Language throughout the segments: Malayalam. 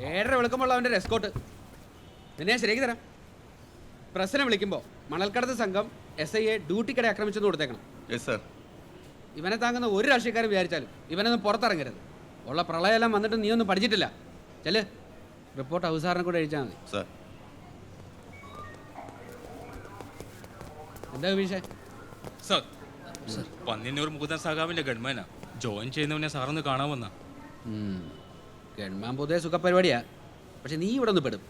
7:30 വിളിക്കുമ്പോൾ അവൻ്റെ എസ്കോട്ട് നിന്നെ ഞാൻ ശരിയാക്കി തരാം. പ്രസിനെ വിളിക്കുമ്പോൾ മണൽക്കടത്ത് സംഘം SIയെ ഡ്യൂട്ടിക്കിടെ ആക്രമിച്ചെന്ന് കൊടുത്തേക്കണം. ഇവനെ താങ്ങുന്ന ഒരു രാഷ്ട്രീയക്കാരും വിചാരിച്ചാലും ഇവനൊന്നും പുറത്തിറങ്ങരുത്. ഉള്ള പ്രളയമെല്ലാം വന്നിട്ട് നീ ഒന്നും പഠിച്ചിട്ടില്ല. ചെല്, റിപ്പോർട്ട് അവസാനം കൂടെ എഴുതിച്ചാൽ മതി. എന്താ വിഷയം? സർ, പന്നിന്നൂർ മുകുന്ദൻ സഖാവിന്റെ ഗൺമാനാ. ജോയിൻ ചെയ്യുന്നവനെ സാറൊന്ന് കാണാൻ വന്ന. ഗൺമാൻ പൊതുവെ സുഖപരിപാടിയാ, പക്ഷെ നീ ഇവിടെ ഒന്ന് പെടും.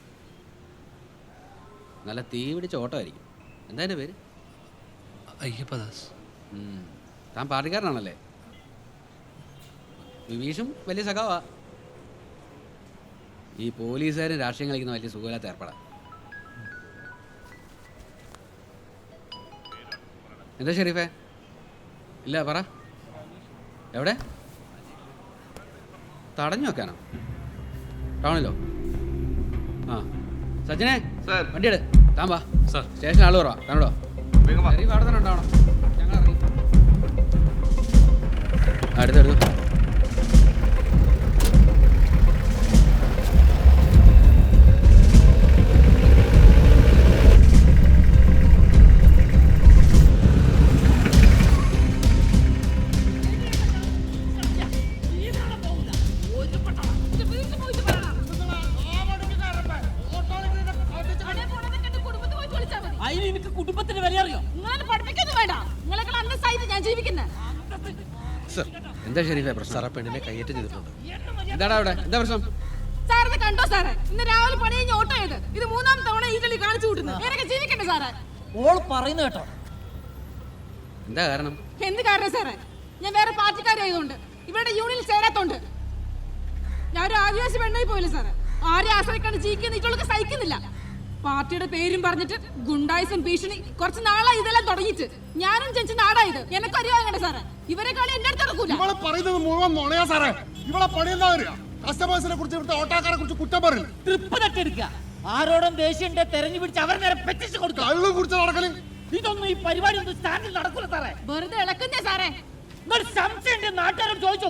നല്ല തീ പിടിച്ച ഓട്ടമായിരിക്കും. എന്താ എൻ്റെ പേര്? അയ്യപ്പദാസ്. താൻ പാർട്ടിക്കാരനാണല്ലേ? വിവീഷും വലിയ സഖാവാ. ഈ പോലീസുകാരും രാഷ്ട്രീയം കളിക്കുന്ന വലിയ സുഖമില്ലാത്ത ഏർപ്പെടാ. എന്താ ഷെരീഫേ? ഇല്ല, പറ. എവിടെ? തടഞ്ഞു വെക്കാനോ? ടൗണിലോ? ആ സജ്ജനെ, വണ്ടി എടു. താൻ വാ. സ്റ്റേഷൻ ആള് കുറവാ. താനോടോ ഷെരീഫ് അവിടെ തന്നെ ഉണ്ടാവണം. ഞങ്ങൾ ഇറങ്ങി. അടുത്തെടുത്തു. കുടുംബത്തിന് വില അറിയോ? എന്താ ഷെരീഫേ പ്രശ്നം? സാറാ പെണ്ണിനെ കയ്യേറ്റം ചെയ്തിട്ടുണ്ട്. എന്താടാ അവിടെ? എന്താ പ്രശ്നം? സാറിന് കണ്ടോ സാറേ? ഇന്ന് രാവിലെ പണി കഴിഞ്ഞ് ഓട്ടോ ചെയ്ത് ഇത് 3-ാം തവണ ഈ കളി കാണിച്ചു കൂട്ടുന്നത്. എനിക്ക് ജീവിക്കണ്ടേ സാറേ? ഓൾ പറയുന്ന കേട്ടോ. എന്താ കാരണം? എന്ത് കാരണം സാറേ? ഞാൻ വേറെ പാർട്ടിക്കാരായതുകൊണ്ട്, ഇവരുടെ യൂണിയനിൽ ചേരാത്തോണ്ട്. ഞാൻ ഒരു ആദിവാസി പെണ്ണായി പോയില്ല സാറേ. ആരെ ആശ്രയിക്കാണ് ജീവിക്കുന്ന ഇവൾക്ക് സഹിക്കുന്നില്ല. പാർട്ടിയുടെ പേരും പറഞ്ഞിട്ട് ഗുണ്ടായിസം ഭീഷണി കുറച്ച് നാളായി ഇതെല്ലാം തുടങ്ങിയിട്ട്. ഞാനും ജനിച്ച നാടായത്. എനക്ക് അറിയാതെ സാറേ, ഇവരെ കളി എന്റെ അടുത്ത് നടക്കൂല. ഇവളെ പറയുന്നത് മുഴുവൻ നുണയാ സാറേ. ഇവളെ പണി എന്താ അറിയാ? കസ്റ്റമേഴ്സിനെ കുറിച്ച്, ഇവിടുത്തെ ഓട്ടോക്കാരെ കുറിച്ച് കുറ്റം പറയില്ല. ട്രിപ്പ് തട്ടെടുക്കുക, ആരോടും ദേഷ്യന്റെ തെരഞ്ഞു പിടിച്ച് അവർ നേരെ പെറ്റിച്ച് കൊടുക്കുക. കള്ളു കുറിച്ച് നടക്കല്. ഇതൊന്നും ഈ പരിപാടി ഒന്നും സ്റ്റാൻഡിൽ നടക്കൂല സാറേ. വെറുതെ ഇളക്കുന്നേ സാറേ. സംശയം നാട്ടുകാരോട് ചോദിച്ചോ.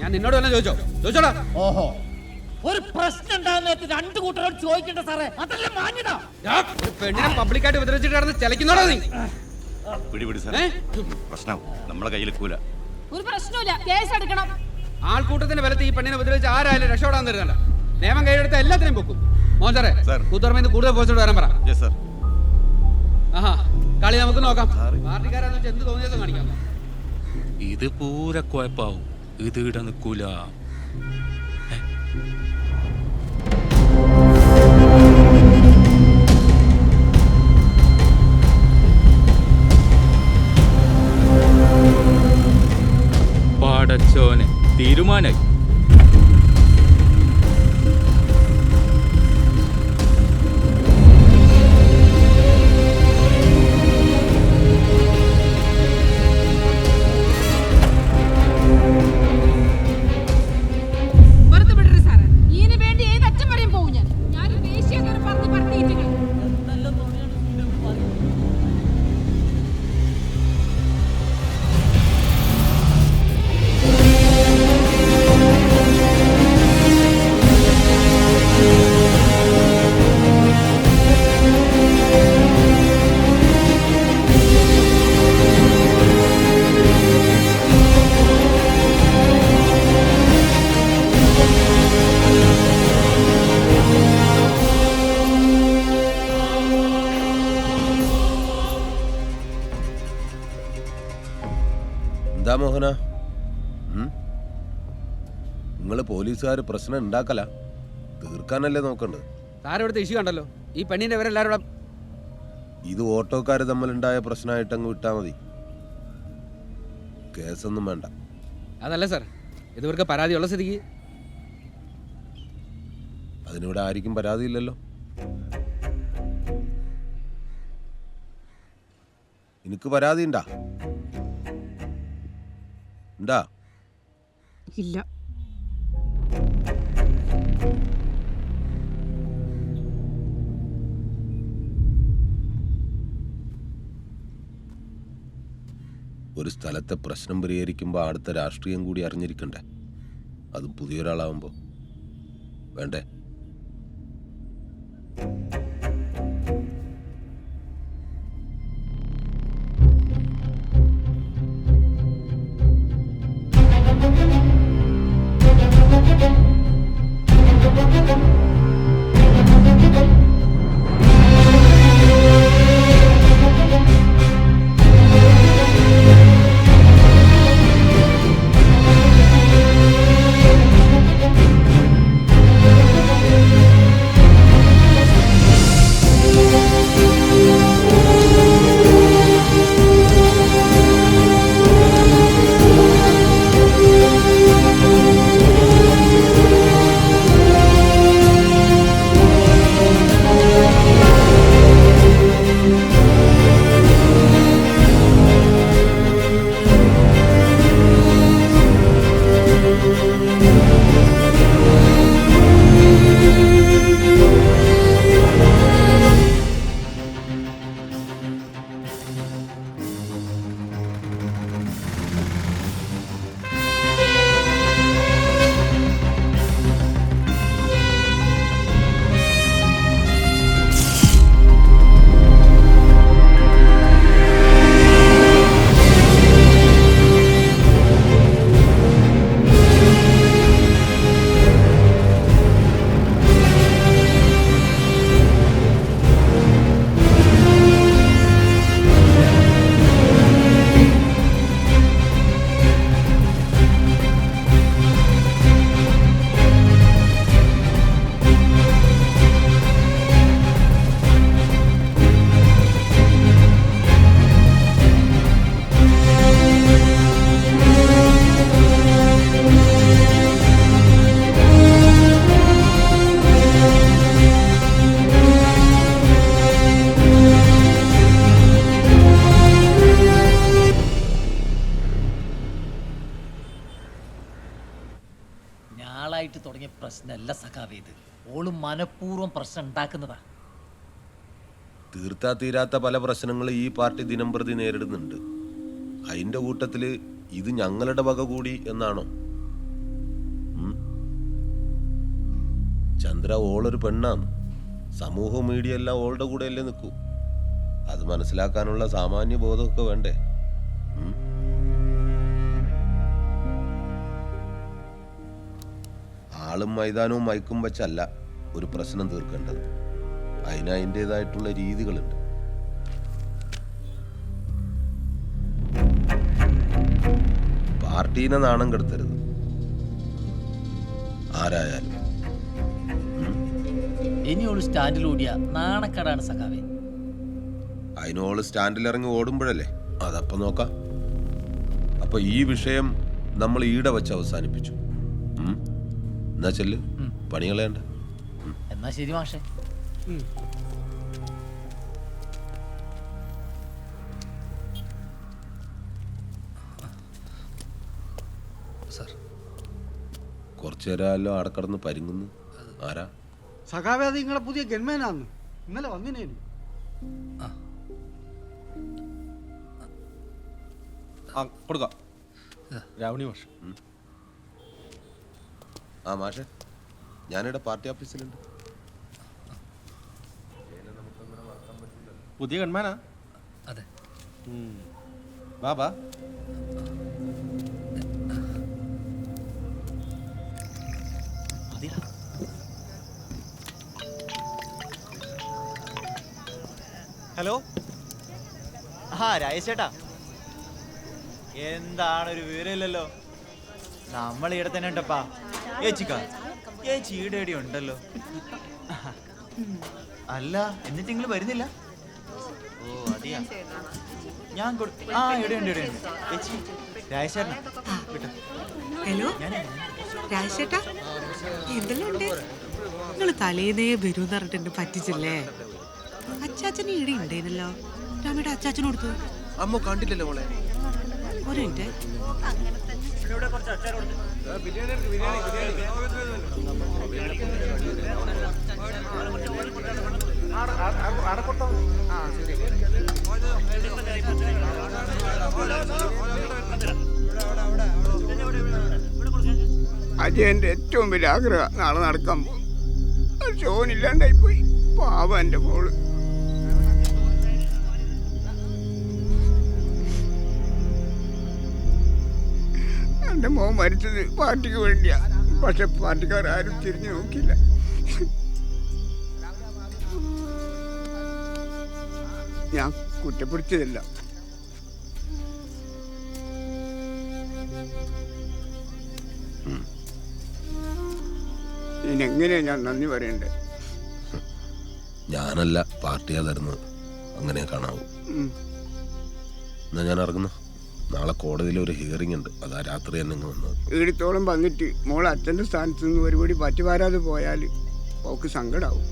ഞാൻ നിന്നോട് തന്നെ ചോദിച്ചോടാ. ഓഹോ, ഒരു പ്രശ്നം ഉണ്ടാകുന്ന രണ്ടു കൂട്ടരോട് ചോദിക്കണ്ട സാറേ. അതല്ല മാന്യത. പെണ്ണിനെ പബ്ലിക്കായിട്ട് ഉപദ്രവിച്ചിട്ട് കിടന്ന് ചലക്കുന്നോടാ നീ. പ്രശ്നം നമ്മളെ കയ്യിൽ കൂല. ഒരു പ്രശ്നമില്ല, കേസ് എടുക്കണം. ആൾക്കൂട്ടത്തിന്റെ ബലത്ത് ഈ പെണ്ണിനെ ഉപദ്രവിച്ച് ആരായാലും രക്ഷപ്പെടാൻ തരുന്നുണ്ട്. നിയമം കൈയെടുത്ത എല്ലാത്തിനും പൊക്കും. മോശറേ, കൂത്തുറമേന്ന് കൂടുതൽ പോസ്റ്റോട് വരാൻ പറ. ആഹാ, കളി നമുക്ക് നോക്കാം. പാർട്ടിക്കാരാന്ന് വെച്ചാൽ എന്ത് തോന്നിയ കാണിക്കാം. ഇത് പൂര കുഴപ്പാവും. ഇത് ഇട നിൽക്കൂല. പാടച്ചോനെ, തീരുമാനായി. എന്താ മോഹന, നിങ്ങള് പോലീസുകാർ പ്രശ്നം ഉണ്ടാക്കല, തീർക്കാനല്ലേ നോക്കണ്ടത്? സാറിവിടുത്തെ ഇഷ്യൂ കണ്ടല്ലോ. ഈ പെണ്ണിന്റെ ഇവരെല്ലാവരും ഇത് ഓട്ടോക്കാർ തമ്മിലുണ്ടായ പ്രശ്നമായിട്ട് അങ്ങ് വിട്ടാ മതി. കേസൊന്നും വേണ്ട. അതല്ല സാർ, ഇതുവർക്ക് പരാതിയുള്ള സ്ഥിതിക്ക് അതിനിവിടെ ആർക്കും പരാതിയില്ലല്ലോ. എനിക്ക് പരാതി ഉണ്ടാ? ഇല്ല. ഒരു സ്ഥലത്തെ പ്രശ്നം പരിഹരിക്കുമ്പോൾ അടുത്ത രാഷ്ട്രീയം കൂടി അറിഞ്ഞിരിക്കണ്ടേ? അതും പുതിയൊരാളാവുമ്പോൾ വേണ്ടേ? ഞാളായിട്ട് തുടങ്ങിയ പ്രശ്നമല്ല സഖാവേ ഇത്. ഓള് മനഃപൂർവ്വം പ്രശ്നം ഉണ്ടാക്കുന്നതാ. തീർത്താ തീരാത്ത പല പ്രശ്നങ്ങൾ ഈ പാർട്ടി ദിനം പ്രതി നേരിടുന്നുണ്ട്. അതിന്റെ കൂട്ടത്തില് ഇത് ഞങ്ങളുടെ വക കൂടി എന്നാണോ? ചന്ദ്ര ഓളൊരു പെണ്ണാണ്. സമൂഹ മീഡിയ എല്ലാം ഓളുടെ കൂടെ അല്ലേ നിൽക്കൂ. അത് മനസ്സിലാക്കാനുള്ള സാമാന്യ ബോധമൊക്കെ വേണ്ടേ? ആളും മൈതാനവും മയക്കും വെച്ചല്ല ഒരു പ്രശ്നം തീർക്കേണ്ടത്. അതിന് അതിൻ്റെതായിട്ടുള്ള രീതികളുണ്ട്. പാർട്ടീനെ നാണം കെടുത്തരുത് ആരായാലും. ഇനിയോള് സ്റ്റാൻഡിലൂടിയ നാണക്കേടാണ് സഖാവേ. അതിനോള് സ്റ്റാൻഡിലിറങ്ങി ഓടുമ്പോഴല്ലേ അതപ്പം നോക്കാം. അപ്പൊ ഈ വിഷയം നമ്മൾ ഈടെ വെച്ച് അവസാനിപ്പിച്ചു. എന്നാ ചെല്ല്, പണികളേണ്ട. എന്നാ ശരി മാഷെ. സാർ കുറച്ചു നേരമല്ലോ അടക്കടന്ന് പരിങ്ങുന്നു. ആരാ? സഖാവേ, അത് നിങ്ങളെ പുതിയ ഗൺമാനാന്ന്. ഇന്നലെ വന്നിനേനു. കൊടുക്കാം. രാവണി മാഷ്. ആ മാഷെ, ഞാനിവിടെ പാർട്ടി ഓഫീസിലുണ്ട്. പുതിയ ഗൺമാനാ? അതെ. ബാബാ ഹലോ. രാജേഷ് ചേട്ടാ, എന്താണ് ഒരു വിവരമില്ലല്ലോ? നമ്മൾ ഇവിടെ തന്നെ ഉണ്ടപ്പാ. ചേച്ചി ഈടെ ഉണ്ടല്ലോ. അല്ല, എന്നിട്ട് നിങ്ങൾ വരുന്നില്ല? ഓ അതെയാ. ഞാൻ ഇവിടെയുണ്ട് ചേച്ചി. രാജേഷ് ചേട്ടനാ കേട്ടോ. ഹലോ രാജേട്ടാ, എന്തെല്ലാം ഉണ്ട്? നിങ്ങൾ തലേന്നേ വരൂന്ന് പറഞ്ഞിട്ട് എന്നെ പറ്റിച്ചില്ലേ? അച്ചാച്ചന് ഈടെ ഉണ്ടേനല്ലോ. രാമയുടെ അച്ചാച്ചന് കൊടുത്തു. അമ്മ കണ്ടില്ലല്ലോ മോളെ. ഒരു മിനിറ്റ്. അജയന്റെ ഏറ്റവും വലിയ ആഗ്രഹം നാളെ നടക്കാൻ പോകും. ഷോനില്ലാണ്ടായി പോയി. പാവം എൻ്റെ മോള്. എൻ്റെ മോൻ മരിച്ചത് പാർട്ടിക്ക് വേണ്ടിയാ. പക്ഷെ പാർട്ടിക്കാരും തിരിഞ്ഞു നോക്കില്ല. ഞാൻ കുറ്റപ്പെടുത്തിയതല്ല. ഇതിനെങ്ങനെയാ ഞാൻ നന്ദി പറയണ്ടേ? ഞാനല്ല പാർട്ടിയാ തരുന്നത്, അങ്ങനെ കാണാവൂ. എന്നാ ഞാൻ ഇറങ്ങുന്നു. നാളെ കോടതിയിൽ ഒരു ഹിയറിംഗ് ഉണ്ട്, അതാ രാത്രി തന്നെ ഇങ്ങ് വന്നത്. ഈടത്തോളം വന്നിട്ട് മോൾ അച്ഛൻ്റെ സ്ഥാനത്ത് നിന്ന് ഒരുപടി പറ്റുപാരാതെ പോയാൽ അവൾക്ക് സങ്കടാവും.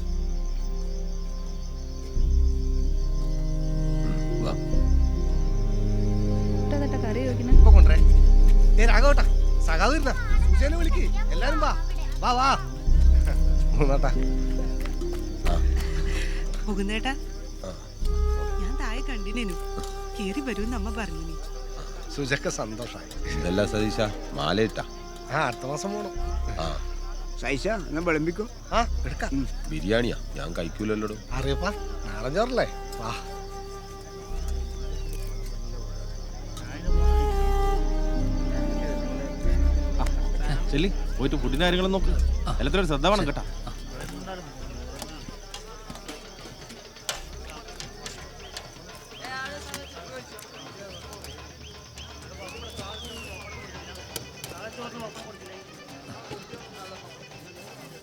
രാഘവട്ടാ സഖാവ് ഇരുന്നാ സുജേനെ വിളിക്ക്, എല്ലാരും വാ വാ വാ. മുകുന്ദേട്ടാ, ഞാൻ താഴെ കണ്ടിനു, കേറി വരൂന്ന് അമ്മ പറഞ്ഞു. സുജക്ക് സന്തോഷായി. ഇതല്ല സതീശ, മാലയിട്ടാ. അടുത്ത മാസം പോണം. സൈസ എന്നാ വിളമ്പിക്കോ. എടുക്കാം. ബിരിയാണിയാ, ഞാൻ കഴിക്കൂലല്ലോ. അറിയപ്പാ, നാളെ ചോറല്ലേ, വാ. ചെല്ലി പോയിട്ട് ഫുഡിന്റെ കാര്യങ്ങളും നോക്ക്, എല്ലാത്തിനും ശ്രദ്ധ വേണം കേട്ടാ.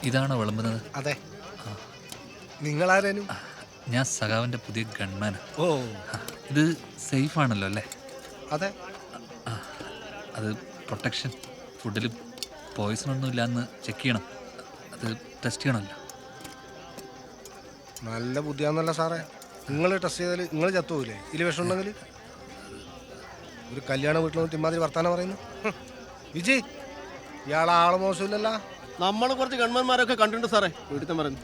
ഇതാണോ വിളമ്പുന്നത്? അതെ. നിങ്ങളാരേനും? ഞാൻ സഖാവിൻ്റെ പുതിയ ഗൺമാൻ. ഓ, ഇത് സേഫ് ആണല്ലോ അല്ലേ? അതെ. അത് പ്രൊട്ടക്ഷൻ. ഫുഡിൽ പോയിസൺ ഒന്നും ഇല്ലാന്ന് ചെക്ക് ചെയ്യണം, അത് ടെസ്റ്റ് ചെയ്യണമല്ലോ. നല്ല ബുദ്ധിയാന്നല്ല സാറേ. നിങ്ങൾ ടെസ്റ്റ് ചെയ്താൽ നിങ്ങൾ ചത്തുപോയില്ലേ ഇതിൽ വിഷം ഉണ്ടെങ്കിൽ? ഒരു കല്യാണ വീട്ടിൽ നിന്ന് ഇമാതിരി വർത്താനം പറയുന്നു. വിജയ്, ഇയാളെ ആള് മോശമില്ലല്ലോ. നമ്മൾ കുറച്ച് ഗവൺമെന്റ്മാരൊക്കെ കണ്ടിട്ടുണ്ട് സാറേ, വീട്ടിൽ പറഞ്ഞു.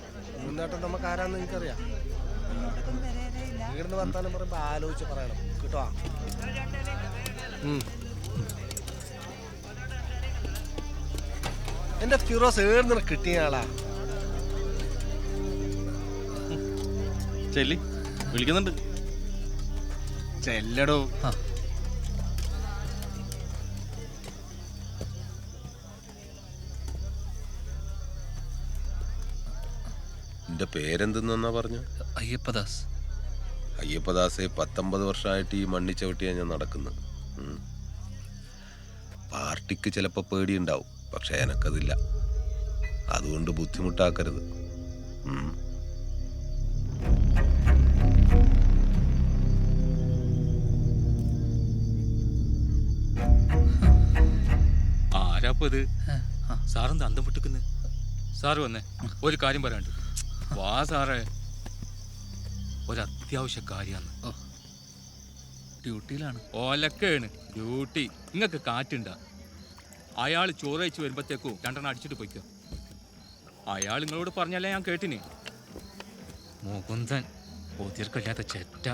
മുന്നേട്ടം നമുക്ക് ആരാന്ന് എനിക്കറിയാം. ഇവിടുന്ന് വർത്താനം പറയുമ്പോൾ ആലോചിച്ച് പറയണം കേട്ടോ. എന്റെ ഫിറോസ് ഏടുന്ന കിട്ടിയ ആളാ. ചെല്ലി വിളിക്കുന്നുണ്ട്. ചെല്ലടോ. എന്റെ പേരെന്തെന്നാ പറഞ്ഞു? അയ്യപ്പദാസ്. അയ്യപ്പദാസെ, 19 വർഷമായിട്ട് ഈ മണ്ണി ചവിട്ടിയാ ഞാൻ നടക്കുന്നത്. പാർട്ടിക്ക് ചിലപ്പോൾ പേടിയുണ്ടാവും, പക്ഷെ എനക്കതില്ല. അതുകൊണ്ട് ബുദ്ധിമുട്ടാക്കരുത്. ആരാപ്പത്? സാറെന്താ അന്തം വിട്ടിക്കുന്നു? സാറ് വന്നേ, ഒരു കാര്യം പറയാണ്ട്. വാ സാറേ, ഒരത്യാവശ്യ കാര്യമാണ്. ഡ്യൂട്ടിയിലാണ്. ഓലക്കാണ് ഡ്യൂട്ടി. നിങ്ങൾക്ക് കാറ്റുണ്ടാ? അയാൾ ചോറയച്ച് വരുമ്പോഴത്തേക്കും 2 അടിച്ചിട്ട് പോയിക്കോ. അയാൾ നിങ്ങളോട് പറഞ്ഞല്ലേ ഞാൻ കേട്ടിന്. മുകുന്ദൻ ഒതിർക്കല്ലാത്ത ചെറ്റ.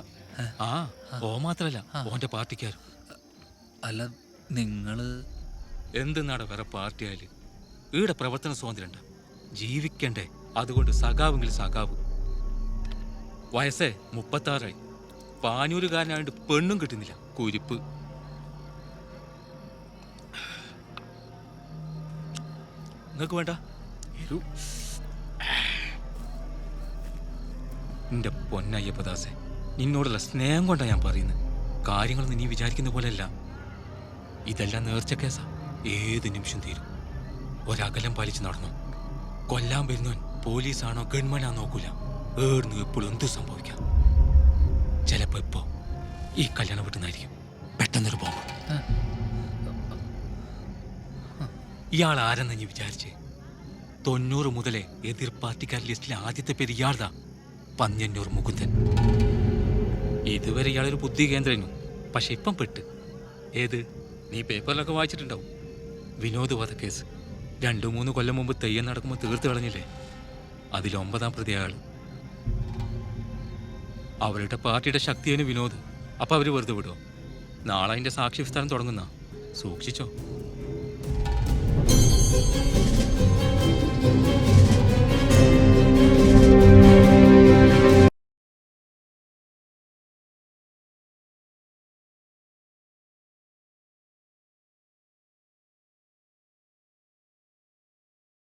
ഓ മാത്രല്ല, ഓന്റെ പാർട്ടിക്കാരും. അല്ല, നിങ്ങള് എന്തെന്നാണ് വേറെ പാർട്ടിയായാലും ഈടെ പ്രവർത്തന സ്വാതന്ത്ര്യണ്ട. ജീവിക്കണ്ടേ? അതുകൊണ്ട് സഖാവെങ്കിൽ സഖാവ്. വയസ്സേ 36. പാനൂരുകാരനായിട്ട് പെണ്ണും കിട്ടുന്നില്ല. കുരിപ്പ്. നിങ്ങൾക്ക് വേണ്ട? എന്റെ പൊന്നയ്യപ്പദാസെ, നിന്നോടുള്ള സ്നേഹം കൊണ്ടാണ് ഞാൻ പറയുന്നത്. കാര്യങ്ങളൊന്നും നീ വിചാരിക്കുന്ന പോലെയല്ല. ഇതെല്ലാം നേർച്ച കേസാ. ഏത് നിമിഷം തീരും. ഒരകലം പാലിച്ച് നടന്നു. കൊല്ലാൻ വരുന്നവൻ പോലീസാണോ ഗവൺമെന്റാണോ നോക്കൂല. ഏടുന്നു എപ്പോഴും എന്തു സംഭവിക്കാം. ചിലപ്പോ ഇപ്പോ ഈ കല്യാണം വിട്ടുന്നായിരിക്കും പെട്ടെന്നൊരു ബോംബ്. ഇയാൾ ആരെന്ന് നീ വിചാരിച്ചേ? 90 മുതലേ എതിർ പാർട്ടിക്കാർ ലിസ്റ്റിലെ ആദ്യത്തെ പേര് ഇയാൾതാ, പന്ന്യന്നൂർ മുകുന്ദൻ. ഇതുവരെ ഇയാളൊരു ബുദ്ധി കേന്ദ്രനു, പക്ഷെ ഇപ്പം പെട്ട്. ഏത്? നീ പേപ്പറിലൊക്കെ വായിച്ചിട്ടുണ്ടാവും. വിനോദ് വധക്കേസ് 2-3 കൊല്ലം മുമ്പ് തെയ്യം നടക്കുമ്പോൾ തീർത്ത് കളഞ്ഞില്ലേ? അതിൽ 9ാം പ്രതി അയാൾ. അവരുടെ പാർട്ടിയുടെ ശക്തിയാണ് വിനോദ്. അപ്പം അവർ വെറുതെ വിടുമോ? നാളെ അതിൻ്റെ സാക്ഷി വിസ്താരം തുടങ്ങുന്ന. സൂക്ഷിച്ചോ.